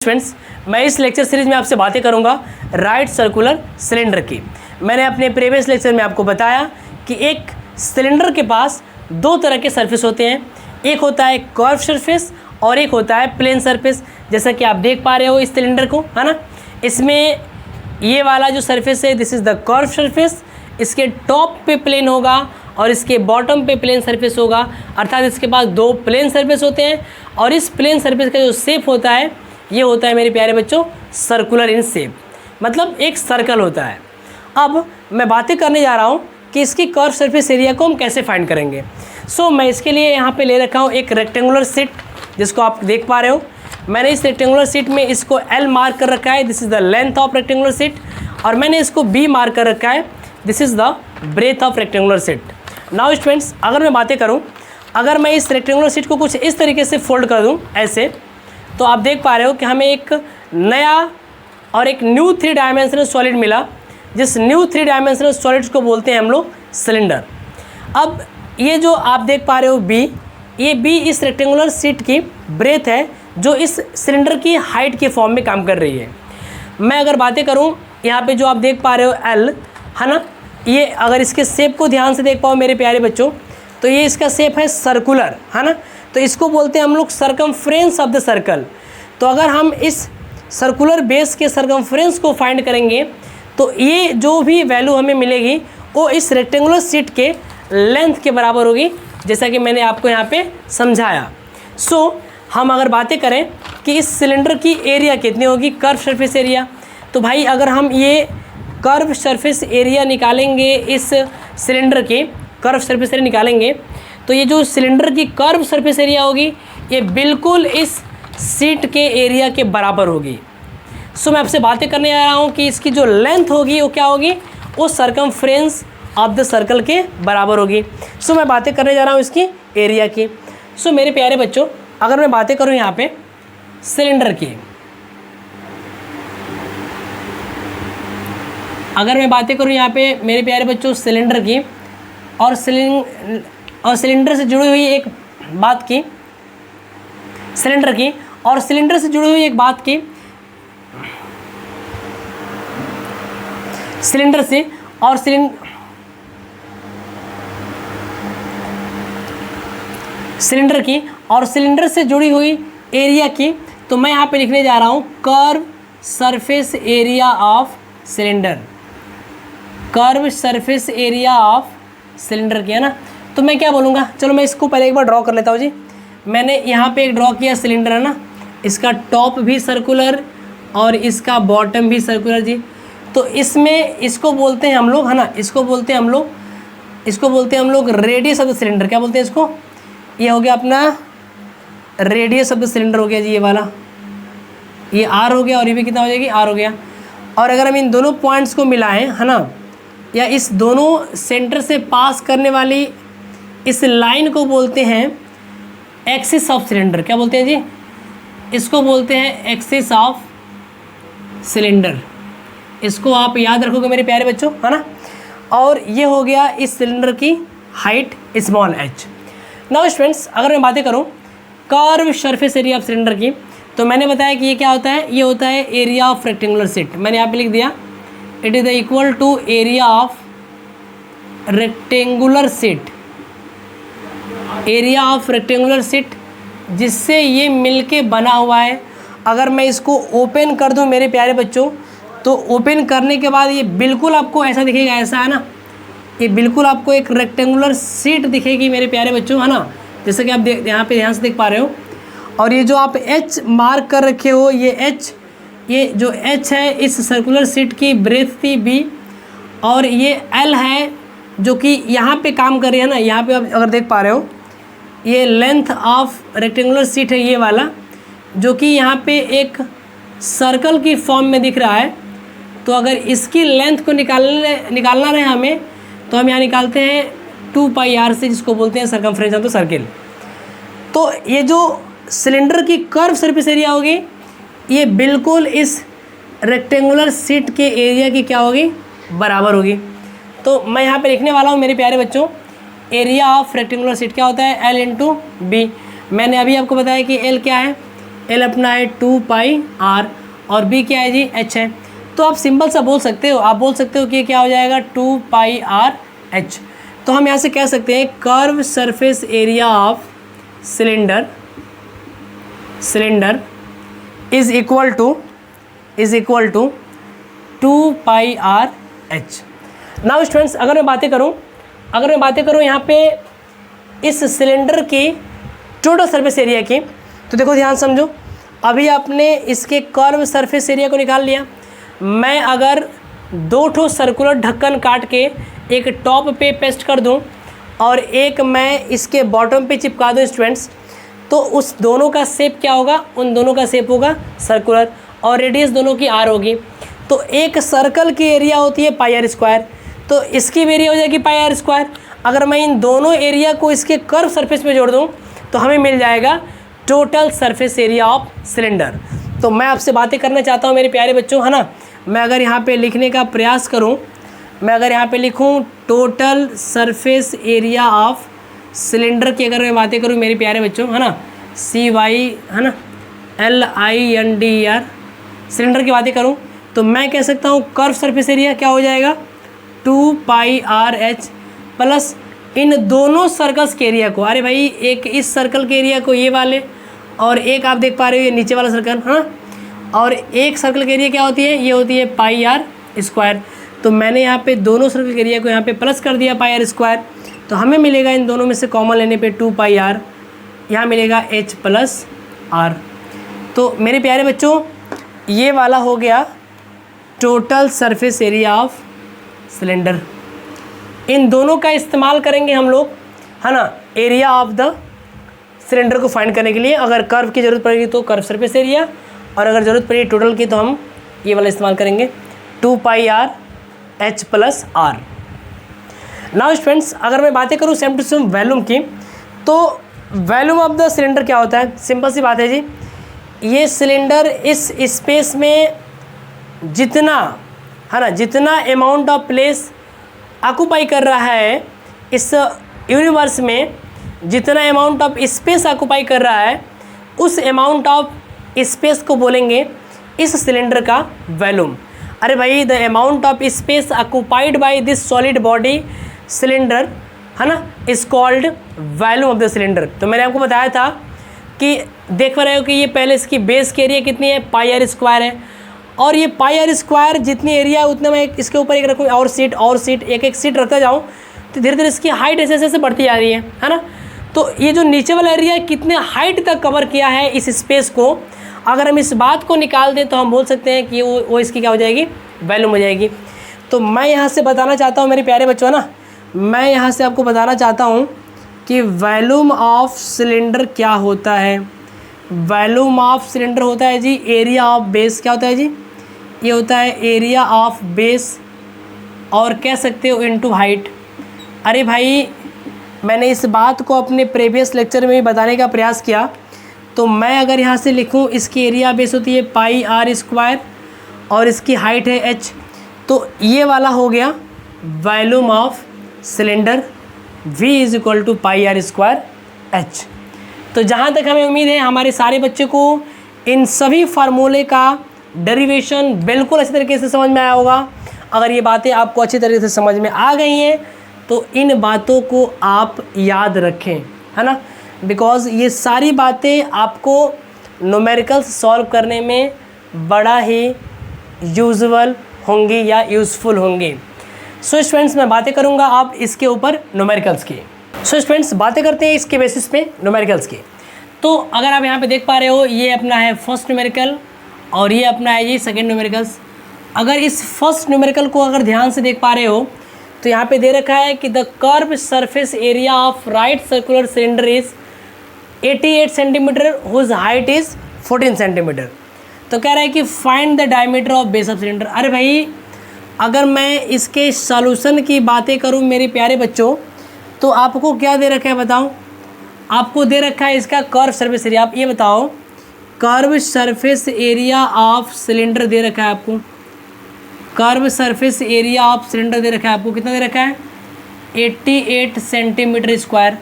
Friends, मैं इस lecture series में आपसे बातें करूंगा राइट सर्कुलर सिलेंडर की। मैंने अपने प्रीवियस लेक्चर में आपको बताया कि एक सिलेंडर के पास दो तरह के सरफेस होते हैं, एक होता है कर्व सरफेस और एक होता है प्लेन सरफेस। जैसा कि आप देख पा रहे हो इस सिलेंडर को, है ना। इसमें ये वाला जो सरफेस है this is the curve surface. इसके टॉप पे प्लेन होगा और इसके बॉटम पे प्लेन सरफेस होगा, अर्थात इसके पास दो प्लेन सरफेस होते हैं। और इस प्लेन सरफेस का जो शेप होता है ये होता है मेरे प्यारे बच्चों सर्कुलर इन शेप, मतलब एक सर्कल होता है। अब मैं बातें करने जा रहा हूँ कि इसकी कर्व सरफेस एरिया को हम कैसे फाइंड करेंगे। मैं इसके लिए यहाँ पे ले रखा हूँ एक रेक्टेंगुलर शीट, जिसको आप देख पा रहे हो। मैंने इस रेक्टेंगुलर शीट में इसको L मार्क कर रखा है, this is the length of rectangular sheet. और मैंने इसको B मार्क कर रखा है, this is the breadth of rectangular sheet. Now students, अगर मैं बातें करूँ, अगर मैं इस रेक्टेंगुलर शीट को कुछ इस तरीके से फोल्ड कर दूँ ऐसे, तो आप देख पा रहे हो कि हमें एक नया और एक न्यू 3 डायमेंशनल सॉलिड मिला, जिस न्यू 3 डायमेंशनल सॉलिड्स को बोलते हैं हम लोग सिलेंडर। अब ये जो आप देख पा रहे हो B, ये B इस रेक्टेंगुलर शीट की ब्रेथ है जो इस सिलेंडर की हाइट के फॉर्म में काम कर रही है। मैं अगर बातें करूँ यहाँ पे जो आप देख पा रहे हो L, है ना, ये अगर इसके शेप को ध्यान से देख पाओ मेरे प्यारे बच्चों, तो ये इसका शेप है सर्कुलर, है ना। तो इसको बोलते हैं हम लोग सरकमफ्रेंस ऑफ द सर्कल। तो अगर हम इस सर्कुलर बेस के सरकमफ्रेंस को फाइंड करेंगे तो ये जो भी वैल्यू हमें मिलेगी वो इस रेक्टेंगुलर शीट के लेंथ के बराबर होगी, जैसा कि मैंने आपको यहाँ पे समझाया। हम अगर बातें करें कि इस सिलेंडर की एरिया कितनी होगी, कर्व सरफेस एरिया, तो भाई अगर हम ये कर्व सरफेस एरिया निकालेंगे, इस सिलेंडर के कर्व सरफेस एरिया निकालेंगे, तो ये जो सिलेंडर की कर्व सरफेस एरिया होगी ये बिल्कुल इस शीट के एरिया के बराबर होगी। मैं आपसे बातें करने आ रहा हूँ कि इसकी जो लेंथ होगी वो क्या होगी, वो सरकमफ्रेंस ऑफ द सर्कल के बराबर होगी। मैं बातें करने जा रहा हूँ इसकी एरिया की। मेरे प्यारे बच्चों, अगर मैं बातें करूँ यहाँ पे सिलेंडर की, अगर मैं बातें करूँ यहाँ पे मेरे प्यारे बच्चों सिलेंडर की और सिलेंडर से जुड़ी हुई एक बात की, सिलेंडर की और सिलेंडर से जुड़ी हुई एक बात की, सिलेंडर से और सिलेंडर की और सिलेंडर से जुड़ी हुई एरिया की, तो मैं यहाँ पे लिखने जा रहा हूँ curve surface area of cylinder, curve surface area of cylinder की, है ना। तो मैं क्या बोलूँगा, चलो मैं इसको पहले एक बार ड्रॉ कर लेता हूँ जी। मैंने यहाँ पे एक ड्रॉ किया सिलेंडर, है ना, इसका टॉप भी सर्कुलर और इसका बॉटम भी सर्कुलर जी। तो इसमें इसको बोलते हैं हम लोग, है ना, इसको बोलते हैं हम लोग रेडियस ऑफ द सिलेंडर। क्या बोलते हैं इसको, ये हो गया अपना रेडियस ऑफ द सिलेंडर हो गया जी, ये वाला, ये R हो गया और ये भी कितना हो जाएगी, R हो गया। और अगर हम इन दोनों पॉइंट्स को मिलाएं, है ना, या इस दोनों सेंटर से पास करने वाली इस लाइन को बोलते हैं एक्सिस ऑफ सिलेंडर। क्या बोलते हैं जी, इसको बोलते हैं एक्सिस ऑफ सिलेंडर। इसको आप याद रखोगे मेरे प्यारे बच्चों, है ना। और ये हो गया इस सिलेंडर की height small h। Now students, अगर मैं बातें करूँ curve surface area of cylinder की, तो मैंने बताया कि ये क्या होता है, ये होता है एरिया ऑफ रेक्टेंगुलर शीट। मैंने यहाँ पे लिख दिया it is the equal to area of rectangular sheet, area of rectangular sheet जिससे ये मिलके बना हुआ है। अगर मैं इसको ओपन कर दूं मेरे प्यारे बच्चों, तो ओपन करने के बाद ये बिल्कुल आपको ऐसा दिखेगा, ऐसा, है ना, ये बिल्कुल आपको एक रेक्टेंगुलर शीट दिखेगी मेरे प्यारे बच्चों, है ना, जैसे कि आप यहाँ पे ध्यान से देख पा रहे हो। और ये जो आप H मार्क कर रखे हो, ये जो H है इस सर्कुलर शीट की ब्रेथ थी B, और ये L है जो कि यहाँ पे काम कर रही है ना। यहाँ पे आप अगर देख पा रहे हो ये लेंथ ऑफ रेक्टेंगुलर शीट है, ये वाला, जो कि यहाँ पे एक सर्कल की फॉर्म में दिख रहा है। तो अगर इसकी लेंथ को निकालना रहे हमें, तो हम यहाँ निकालते हैं 2πr से, जिसको बोलते हैं सरकमफ्रेंस ऑफ द सर्किल। तो ये जो सिलेंडर की कर्व सरफेस एरिया होगी ये बिल्कुल इस रेक्टेंगुलर शीट के एरिया की क्या होगी, बराबर होगी। तो मैं यहाँ पे लिखने वाला हूँ मेरे प्यारे बच्चों, एरिया ऑफ रेक्टेंगुलर शीट क्या होता है, L इंटू बी। मैंने अभी आपको बताया कि L क्या है, एल अपना है 2 पाई आर और बी क्या है जी, एच है। तो आप सिंपल सा बोल सकते हो, आप बोल सकते हो कि क्या हो जाएगा 2 पाई आर एच। तो हम यहाँ से कह सकते हैं curve surface area of cylinder is equal to 2 pi R H. Now students, अगर मैं बातें करूँ यहाँ पे इस सिलेंडर की टोटल सरफेस एरिया की, तो देखो ध्यान समझो, अभी आपने इसके कर्व सरफेस एरिया को निकाल लिया। मैं अगर 2 ठो सर्कुलर ढक्कन काट के एक टॉप पे पेस्ट कर दूं और एक मैं इसके बॉटम पे चिपका दूं स्टूडेंट्स, तो उस दोनों का शेप क्या होगा, उन दोनों का शेप होगा सर्कुलर और रेडियस दोनों की आर होगी। तो एक सर्कल की एरिया होती है पाई आर स्क्वायर, तो इसकी भी एरिया हो जाएगी पाई आर स्क्वायर। अगर मैं इन दोनों एरिया को इसके कर्व सरफेस पे जोड़ दूं तो हमें मिल जाएगा total surface area of cylinder. तो मैं आपसे बातें करना चाहता हूं मेरे प्यारे बच्चों, है ना। मैं अगर यहाँ पे लिखने का प्रयास करूं, मैं अगर यहाँ पे लिखूं total surface area of cylinder की अगर मैं बातें करूं मेरे प्यारे बच्चों, है ना, CY, है ना, LINDER सिलेंडर की बातें करूं, तो मैं कह सकता हूं कर्व सरफेस एरिया क्या हो जाएगा 2 पाई आर एच प्लस इन दोनों सर्कल्स के एरिया को, अरे भाई एक इस सर्कल के एरिया को ये वाले और एक आप देख पा रहे हो ये नीचे वाला सर्कल, है ना, और एक सर्कल के एरिया क्या होती है, ये होती है पाई आर स्क्वायर। तो मैंने यहाँ पे दोनों सर्कल के एरिया को यहाँ पे प्लस कर दिया पाई आर स्क्वायर, तो हमें मिलेगा इन दोनों में से कॉमन लेने पे 2 पाई आर, यहाँ मिलेगा H प्लस आर। तो मेरे प्यारे बच्चों ये वाला हो गया total surface area of cylinder. इन दोनों का इस्तेमाल करेंगे हम लोग, है ना, एरिया ऑफ द सिलेंडर को फाइंड करने के लिए। अगर कर्व की ज़रूरत पड़ेगी तो कर्व सरफेस एरिया, और अगर ज़रूरत पड़ेगी टोटल की तो हम ये वाला इस्तेमाल करेंगे 2 pi r H plus r. Now students, अगर मैं बातें करूँ सेम टू सेम वॉल्यूम की, तो वॉल्यूम ऑफ द सिलेंडर क्या होता है, सिंपल सी बात है जी, ये सिलेंडर इस स्पेस में जितना, है ना, जितना अमाउंट ऑफ प्लेस ऑक्यूपाई कर रहा है इस यूनिवर्स में, जितना अमाउंट ऑफ स्पेस ऑक्यूपाई कर रहा है, उस अमाउंट ऑफ स्पेस को बोलेंगे इस सिलेंडर का वॉल्यूम। अरे भाई the amount of space occupied by this solid body cylinder, है ना, is called volume of the cylinder. तो मैंने आपको बताया था कि देख पा रहे हो कि ये पहले इसकी बेस की एरिया कितनी है, पाई आर स्क्वायर है, और ये पाई आर स्क्वायर जितनी एरिया उतना मैं इसके ऊपर एक रखूँ और सीट एक एक सीट रखता जाऊँ तो धीरे धीरे इसकी हाइट ऐसे ऐसे बढ़ती जा रही है ना। तो ये जो नीचे वाला एरिया कितने हाइट तक कवर किया है इस स्पेस को, अगर हम इस बात को निकाल दें तो हम बोल सकते हैं कि वो इसकी क्या हो जाएगी, वॉल्यूम हो जाएगी। तो मैं यहाँ से बताना चाहता हूँ मेरे प्यारे बच्चों ना, मैं यहाँ से आपको बताना चाहता हूँ कि वॉल्यूम ऑफ सिलेंडर क्या होता है। वॉल्यूम ऑफ सिलेंडर होता है जी एरिया ऑफ बेस, क्या होता है जी, ये होता है एरिया ऑफ बेस, और कह सकते हो इनटू हाइट। अरे भाई मैंने इस बात को अपने प्रीवियस लेक्चर में भी बताने का प्रयास किया, तो मैं अगर यहाँ से लिखूँ इसकी एरिया बेस होती है पाई आर स्क्वायर और इसकी हाइट है h, तो ये वाला हो गया volume of cylinder V is equal to pi R square h। तो जहाँ तक हमें उम्मीद है हमारे सारे बच्चे को इन सभी फार्मूले का डेरिवेशन बिल्कुल अच्छी तरीके से समझ में आया होगा। अगर ये बातें आपको अच्छी तरीके से समझ में आ गई हैं तो इन बातों को आप याद रखें, है ना, बिकॉज़ ये सारी बातें आपको न्यूमेरिकल्स सॉल्व करने में बड़ा ही यूजुअल होंगी या यूज़फुल होंगी। सो स्टूडेंट्स मैं बातें करूँगा आप इसके ऊपर न्यूमेरिकल्स की। सो स्टूडेंट्स बातें करते हैं इसके बेसिस पे न्यूमेरिकल्स की। तो अगर आप यहाँ पे देख पा रहे हो ये अपना है फर्स्ट न्यूमेरिकल और ये अपना है जी सेकेंड न्यूमेरिकल्स। अगर इस फर्स्ट न्यूमेरिकल को अगर ध्यान से देख पा रहे हो तो यहाँ पे दे रखा है कि the curve surface area of right circular cylinder is 88 centimetre whose height is 14 centimetre. तो कह रहा है कि find the diameter of base of cylinder. अरे भाई अगर मैं इसके सॉल्यूशन की बातें करूं मेरे प्यारे बच्चों तो आपको क्या दे रखा है बताओ, आपको दे रखा है इसका कर्व सरफेस एरिया। आप ये बताओ curve surface area of cylinder दे रखा है आपको, curve surface area of cylinder दे रखा है आपको, कितना दे रखा है 88 सेंटीमीटर स्क्वायर,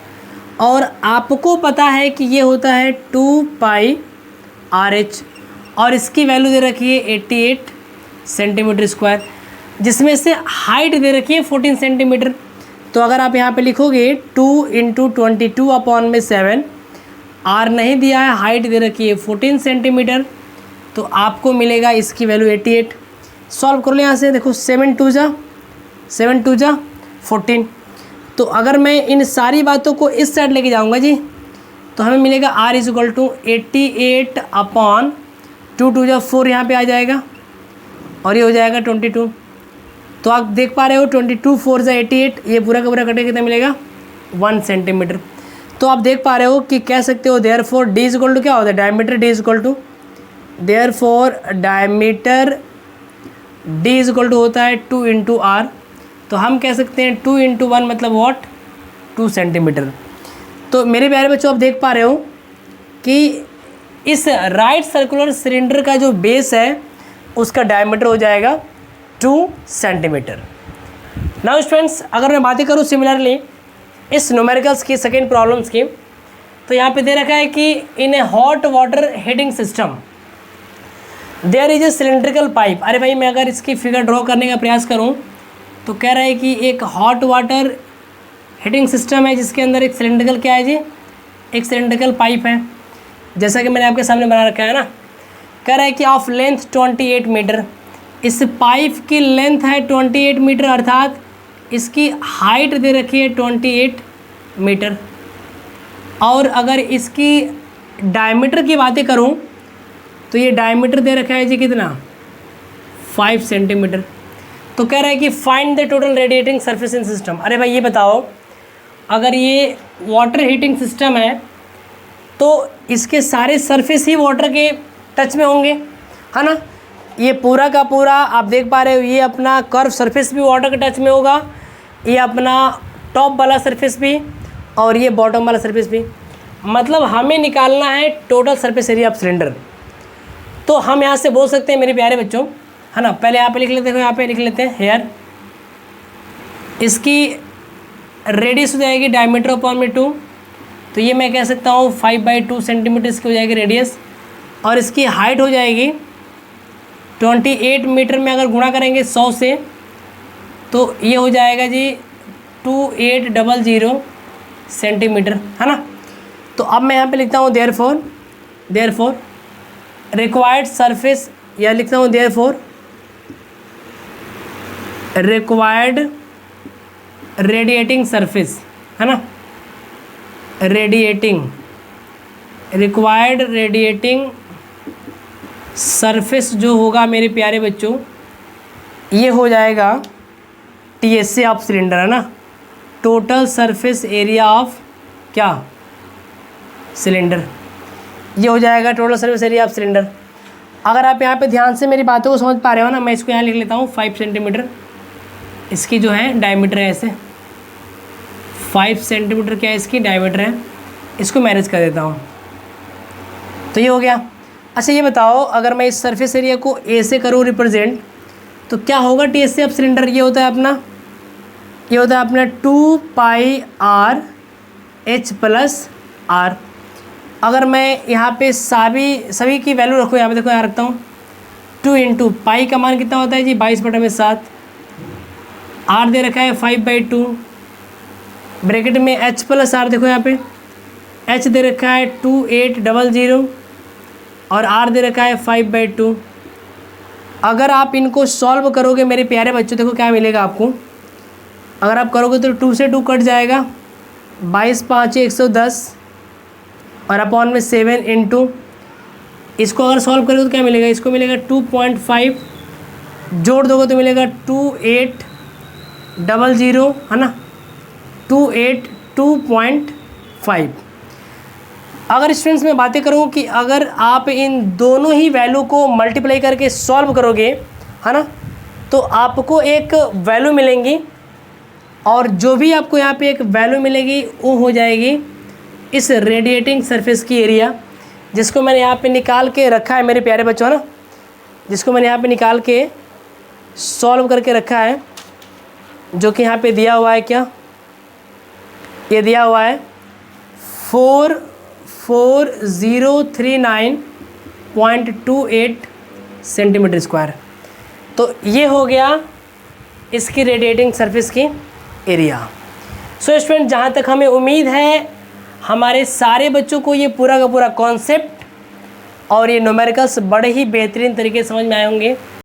और आपको पता है कि ये होता है 2 पाई RH, और इसकी वैल्यू दे रखी है 88 सेंटीमीटर स्क्वायर, जिसमें से हाइट दे रखी है 14 सेंटीमीटर। तो अगर आप यहाँ पे लिखोगे 2 × 22/7, R नहीं दिया है, हाइट दे रखी है 14 सेंटीमीटर, तो आपको मिलेगा इसकी वैल्यू 88। सॉल्व कर लो यहाँ से, देखो 7 2 जा 14। तो अगर मैं इन सारी बातों को इस साइड लेके जाऊँगा जी, तो हमें मिलेगा R = 88/2 2 जा 4 यहाँ पे आ जाएगा, और ये हो जाएगा 22। तो आप देख पा रहे हो 22 4 जा 88, ये पूरा का पूरा कटे कितना मिलेगा 1 सेंटीमीटर। तो आप देख पा रहे हो कि कह सकते हो देयरफॉर D = क्या होता है, diameter D = therefore diameter D = होता है 2 × R। तो हम कह सकते हैं 2 × 1 मतलब व्हाट, 2 सेंटीमीटर। तो मेरे प्यारे बच्चों, आप देख पा रहे हो कि इस राइट सर्कुलर सिलेंडर का जो बेस है उसका डायमीटर हो जाएगा 2 सेंटीमीटर। नाउ स्टूडेंट्स, अगर मैं बातें करूँ सिमिलरली इस न्यूमेरिकल्स की सेकेंड प्रॉब्लम्स की, तो यहाँ पे दे रखा है कि in a hot water heating system there is a cylindrical pipe. अरे भाई, मैं अगर इसकी फिगर ड्रॉ करने का प्रयास करूँ तो कह रहा है कि एक हॉट वाटर हीटिंग सिस्टम है जिसके अंदर एक सिलेंड्रिकल क्या है जी, एक सिलेंड्रिकल पाइप है, जैसा कि मैंने आपके सामने बना रखा है ना। कह रहा है कि ऑफ लेंथ 28 मीटर, इस पाइप की लेंथ है 28 मीटर, अर्थात इसकी हाइट दे रखी है 28 मीटर। और अगर इसकी डायमीटर की बातें करूं तो ये डायमीटर दे रखा है जी कितना, 5 सेंटीमीटर। तो कह रहा है कि find the total radiating surface in system. अरे भाई ये बताओ, अगर ये वाटर हीटिंग सिस्टम है तो इसके सारे सरफेस ही वाटर के टच में होंगे, है ना। ये पूरा का पूरा आप देख पा रहे हो, ये अपना कर्व सरफेस भी वाटर के टच में होगा, ये अपना टॉप वाला सरफेस भी, और ये बॉटम वाला सरफेस भी। मतलब हमें निकालना है total surface area of cylinder. तो हम यहाँ से बोल सकते हैं मेरे प्यारे बच्चों, है ना, पहले यहाँ पे लिख लेते हैं, यहाँ पे लिख लेते हैं हेयर, इसकी रेडियस हो जाएगी डायमीटर अपॉन में 2, तो ये मैं कह सकता हूँ 5/2 सेंटीमीटर इसकी हो जाएगी रेडियस, और इसकी हाइट हो जाएगी 28 मीटर में अगर गुणा करेंगे 100 से, तो ये हो जाएगा जी 2800 सेंटीमीटर, है ना। तो अब मैं यहाँ पे लिखता हूँ देयरफॉर रिक्वायर्ड सरफेस, या लिखता हूँ देयरफॉर रिक्वायर्ड रेडिएटिंग सरफेस, है ना, रिक्वायर्ड रेडिएटिंग सरफेस जो होगा मेरे प्यारे बच्चों, ये हो जाएगा TSA ऑफ सिलेंडर, है ना, टोटल सरफेस एरिया ऑफ क्या, सिलेंडर। ये हो जाएगा total surface area of cylinder. अगर आप यहाँ पे ध्यान से मेरी बातों को समझ पा रहे हो ना, मैं इसको यहाँ लिख लेता हूँ 5 सेंटीमीटर, इसकी जो है डायमीटर है, ऐसे 5 सेंटीमीटर क्या है इसकी डायमीटर है, इसको मैनेज कर देता हूँ। तो ये हो गया। अच्छा ये बताओ, अगर मैं इस सरफेस एरिया को A से करूँ रिप्रेजेंट, तो क्या होगा TSA ऑफ सिलेंडर, ये होता है अपना 2πr/h+r। अगर मैं यहाँ पे सभी की वैल्यू रखूँ, यहाँ पे देखो, यहाँ रखता हूँ 2 × पाई का मान कितना होता है जी 22/7, r दे रखा है 5/2, ब्रैकेट में h+r देखो यहाँ पे h दे रखा है 2800 और r दे रखा है 5/2। अगर आप इनको सॉल्व करोगे मेरे प्यारे बच्चों, देखो क्या मिलेगा आपको। अगर आप करोगे तो 2 से 2 कट जाएगा, 22 5 110 और अपॉन में 7 × इसको अगर सॉल्व करोगे तो क्या मिलेगा, इसको मिलेगा 2.5, जोड़ दोगे तो मिलेगा 2800, है ना, 282.5। अगर स्टूडेंट्स मैं बातें करूँ कि अगर आप इन दोनों ही वैल्यू को मल्टीप्लाई करके सॉल्व करोगे, है ना, तो आपको एक वैल्यू मिलेंगी, और जो भी आपको यहाँ पे एक वैल्यू मिलेगी वो हो जाएगी इस रेडिएटिंग सरफेस की एरिया, जिसको मैंने यहाँ पे निकाल के रखा है मेरे प्यारे बच्चों, ना, जिसको मैंने यहाँ पे निकाल के सॉल्व करके रखा है, जो कि यहाँ पे दिया हुआ है, क्या ये दिया हुआ है 44039 0.28 सेंटीमीटर स्क्वायर। तो ये हो गया इसकी रेडिएटिंग सरफेस की एरिया। सो स्टूडेंट, जहाँ तक हमें उम्मीद है हमारे सारे बच्चों को ये पूरा का पूरा कॉन्सेप्ट और ये न्यूमेरिकल्स बड़े ही बेहतरीन तरीके से समझ में आए होंगे।